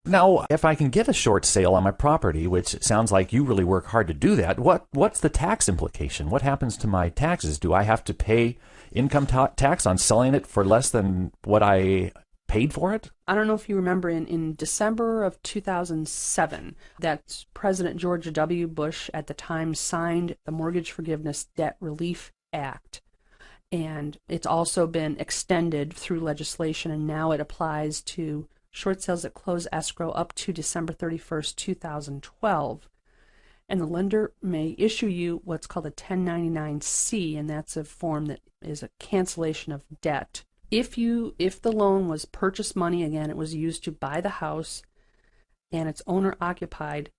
Now, if I can get a short sale on my property, which sounds like you really work hard to do that, what's the tax implication? What happens to my taxes? Do I have to pay income tax on selling it for less than what I paid for it? I don't know if you remember in December of 2007 that President George W. Bush at the time signed the Mortgage Forgiveness Debt Relief Act. And it's also been extended through legislation, and now it applies to short sales that close escrow up to December 31st, 2012. And the lender may issue you what's called a 1099-C, and that's a form that is a cancellation of debt. If the loan was purchase money, again, it was used to buy the house, and it's owner occupied,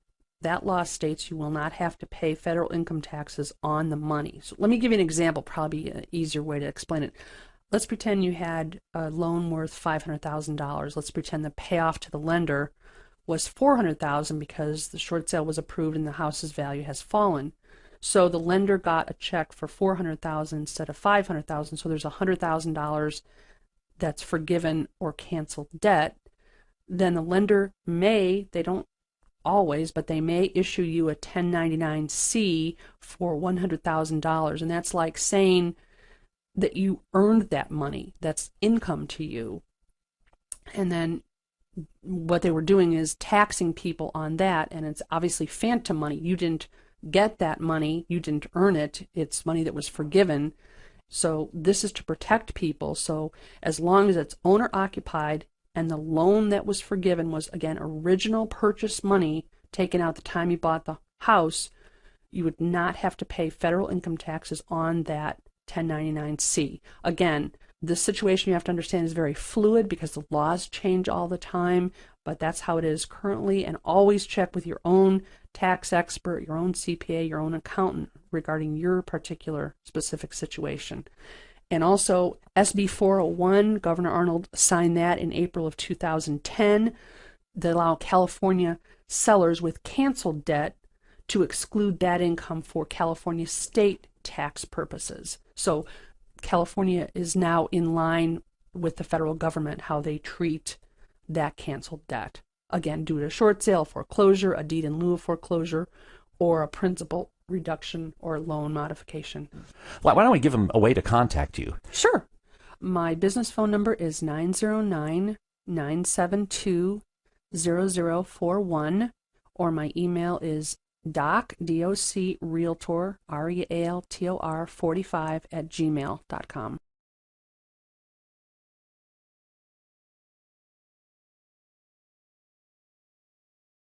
that law states you will not have to pay federal income taxes on the money. So let me give you an example, probably an easier way to explain it. Let's pretend you had a loan worth $500,000. Let's pretend the payoff to the lender was $400,000 because the short sale was approved and the house's value has fallen. So the lender got a check for $400,000 instead of $500,000. So there's $100,000 that's forgiven or canceled debt. Then the lender they don't always, but they may issue you a 1099-C for $100,000. And that's like saying that you earned that money. That's income to you. And then what they were doing is taxing people on that, and it's obviously phantom money. You didn't get that money. You didn't earn it. It's money that was forgiven. So this is to protect people. So as long as it's owner occupied and the loan that was forgiven was, again, original purchase money taken out the time you bought the house, you would not have to pay federal income taxes on that 1099-C. Again, this situation, you have to understand, is very fluid because the laws change all the time, but that's how it is currently. And always check with your own tax expert, your own CPA, your own accountant regarding your particular specific situation. And also, SB 401, Governor Arnold signed that in April of 2010 that allow California sellers with canceled debt to exclude that income for California state tax purposes. So California is now in line with the federal government, how they treat that canceled debt. Again, due to a short sale, foreclosure, a deed in lieu of foreclosure, or a principal reduction or loan modification. Why don't we give them a way to contact you? Sure. My business phone number is 909-972-0041, or my email is docrealtor, REALTOR 45 @gmail.com.